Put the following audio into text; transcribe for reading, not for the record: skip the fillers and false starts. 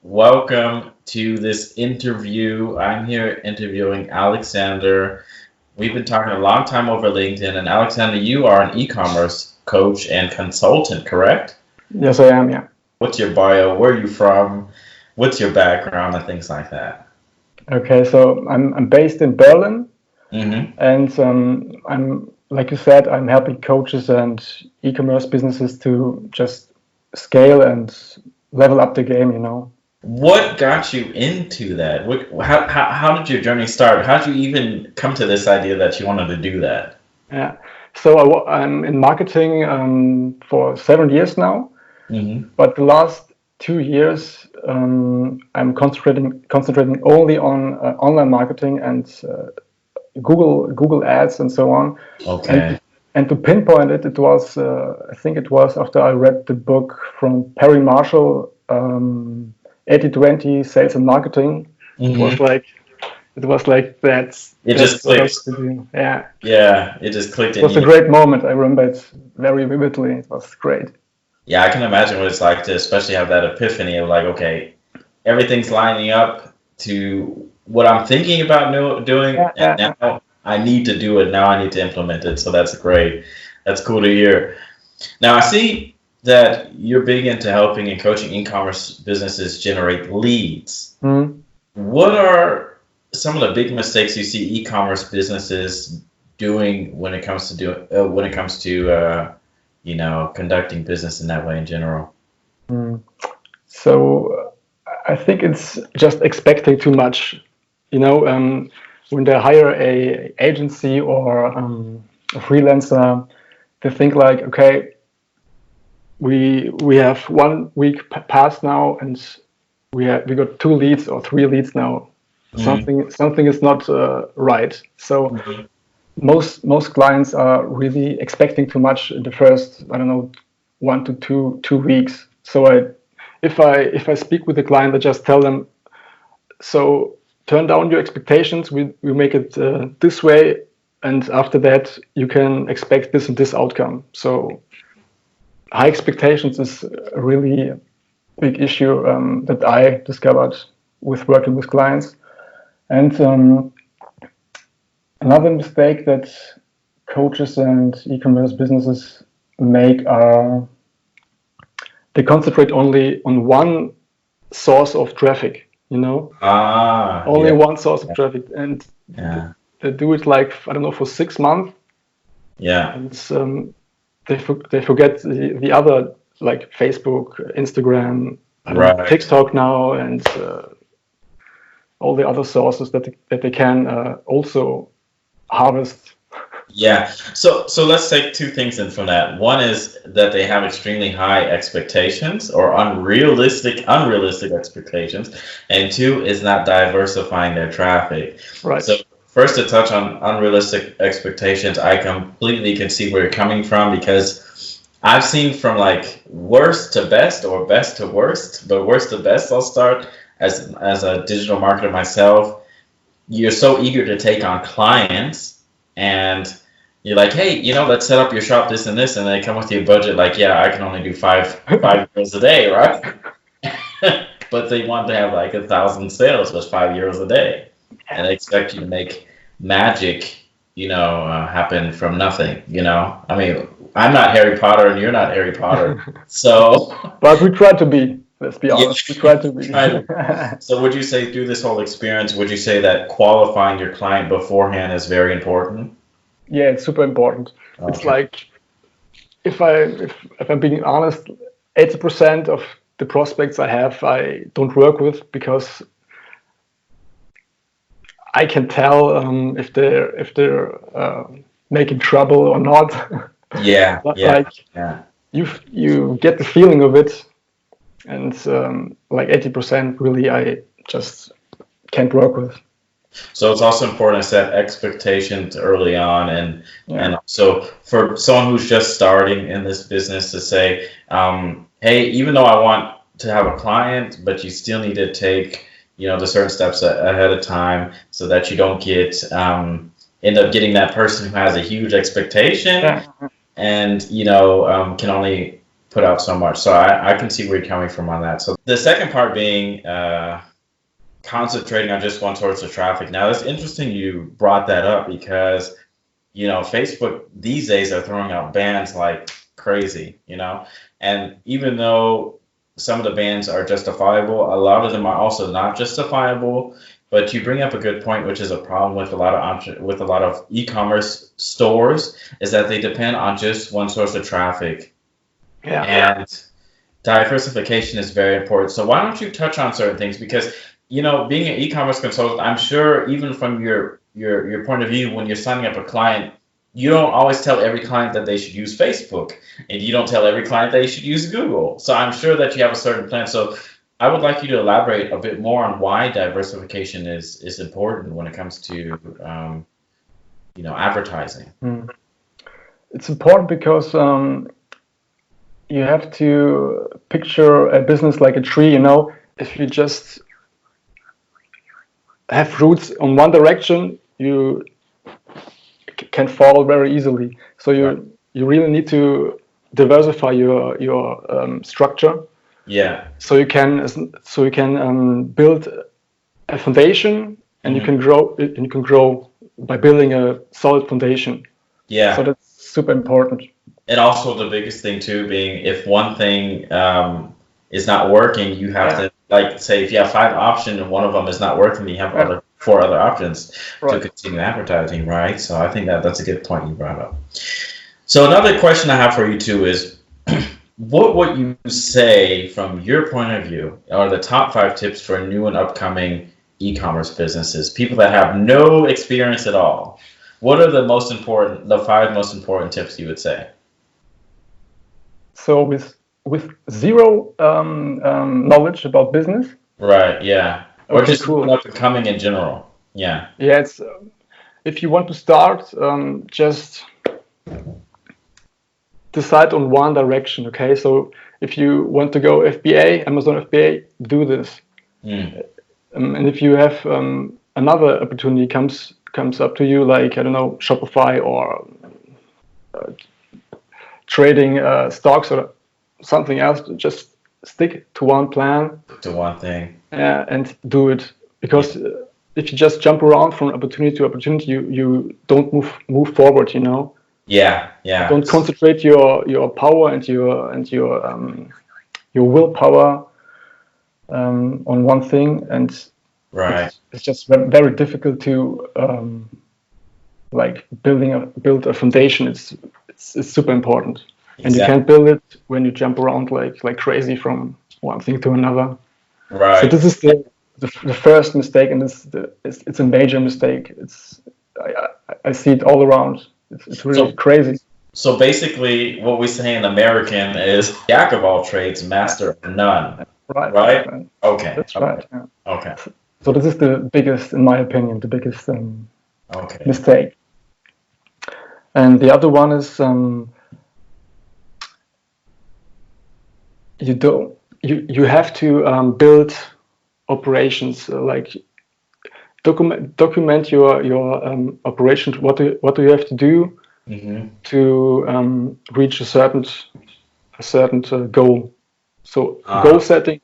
welcome to this interview. I'm here interviewing Alexander. We've been talking a long time over LinkedIn, and Alexander, you are an e-commerce coach and consultant, correct? Yes, I am. Yeah. What's your bio? Where are you from? What's your background and things like that? Okay, so I'm based in Berlin, Mm-hmm. and I'm like you said, I'm helping coaches and e-commerce businesses to just scale and level up the game. What got you into that? How did your journey start? How did you even come to this idea that you wanted to do that? Yeah. So I'm in marketing for 7 years now, Mm-hmm. but the last 2 years I'm concentrating only on online marketing and Google Ads and so on. Okay. And and to pinpoint it, it was I think it was after I read the book from Perry Marshall, 80/20 Sales and Marketing. It was Mm-hmm. like that's It just that's what I clicked. want to do. Yeah, Yeah, it just clicked it in was a you. great moment. I remember it very vividly. It was great. Yeah, I can imagine what it's like to especially have that epiphany of like, okay, everything's lining up to what I'm thinking about doing, Yeah, and yeah. now I need to do it. Now I need to implement it. So that's great. That's cool to hear. Now I see that you're big into helping and coaching e-commerce businesses generate leads. Mm. What are some of the big mistakes you see e-commerce businesses doing when it comes to conducting business in that way in general? Mm. So I think it's just expecting too much. When they hire a agency or a freelancer, they think like, okay, we have 1 week passed now, and we got 2 leads or 3 leads now. Mm-hmm. Something is not right. So most clients are really expecting too much in the first, I don't know, 1 to 2 weeks. So if I speak with the client, I just tell them, so turn down your expectations. We make it this way, and after that you can expect this and this outcome. So high expectations is a really big issue that I discovered with working with clients. And another mistake that coaches and e-commerce businesses make are they concentrate only on one source of traffic. Only Yeah, one source of traffic, and yeah, they do it like, I don't know, for 6 months, yeah. and they forget the other, like Facebook, Instagram, I don't know, Right. TikTok now, and all the other sources that they can also harvest. Yeah. So let's take two things in from that. One is that they have extremely high expectations or unrealistic expectations, and two is not diversifying their traffic. Right. So first to touch on unrealistic expectations, I completely can see where you're coming from because I've seen from like worst to best or best to worst, but worst to best I'll start as a digital marketer myself. You're so eager to take on clients and you're like, hey, let's set up your shop this and this, and they come with your budget like, yeah, I can only do five euros a day, right? But they want to have like 1,000 sales with 5 euros a day, and they expect you to make magic, happen from nothing. I mean, I'm not Harry Potter, and you're not Harry Potter, so But we try to be. Let's be yeah. honest. We try to be. So would you say through this whole experience, would you say that qualifying your client beforehand is very important? Yeah, it's super important. It's Okay. like, if I'm being honest, 80% of the prospects I have, I don't work with because I can tell if they're making trouble or not. Yeah, But yeah, like yeah. you get the feeling of it, and like 80% really I just can't work with. So it's also important to set expectations early on, and Yeah. and so for someone who's just starting in this business to say, hey, even though I want to have a client, but you still need to take, the certain steps ahead of time so that you don't end up getting that person who has a huge expectation Yeah. and can only put out so much. So I can see where you're coming from on that. So the second part being concentrating on just one source of traffic. Now, it's interesting you brought that up because, Facebook these days are throwing out bans like crazy, and even though some of the bans are justifiable, a lot of them are also not justifiable. But you bring up a good point, which is a problem with a lot of e-commerce stores, is that they depend on just one source of traffic. Yeah. And diversification is very important. So why don't you touch on certain things? Because, being an e-commerce consultant, I'm sure even from your point of view, when you're signing up a client, you don't always tell every client that they should use Facebook, and you don't tell every client they should use Google. So I'm sure that you have a certain plan. So I would like you to elaborate a bit more on why diversification is important when it comes to, advertising. It's important because you have to picture a business like a tree. If you just have roots on one direction, you can fall very easily. So you really need to diversify your structure. Yeah. So you can build a foundation, and you can grow. And you can grow by building a solid foundation. Yeah. So that's super important. And also the biggest thing too being if one thing is not working, you have to, like, say if you have 5 options and one of them is not working, you have 4 other options to continue advertising, right? So I think that's a good point you brought up. So another question I have for you too is, what would you say from your point of view are the top 5 tips for new and upcoming e-commerce businesses, people that have no experience at all? What are the 5 most important tips you would say? So with zero knowledge about business. Right. Yeah. Or Okay, just cool. up and coming in general. Yeah. Yeah. It's if you want to start, just decide on one direction. Okay. So if you want to go FBA, Amazon FBA, do this. And if you have another opportunity comes up to you, like, I don't know, Shopify or trading stocks or something else, just stick to one plan. To one thing. And do it. Because if you just jump around from opportunity to opportunity, you don't move forward, Yeah, yeah. Don't concentrate your power and your willpower on one thing, and it's just very difficult to build a foundation. It's super important, and you can't build it when you jump around like crazy from one thing to another. Right. So this is the first mistake, and it's a major mistake. I see it all around. It's really crazy. So basically, what we say in American is jack of all trades, master of none. Right? Okay. That's right. Yeah. Okay. So this is the biggest, in my opinion, mistake. And the other one is you have to build operations, like document your operations. What do you have to do to reach a certain goal? So goal setting,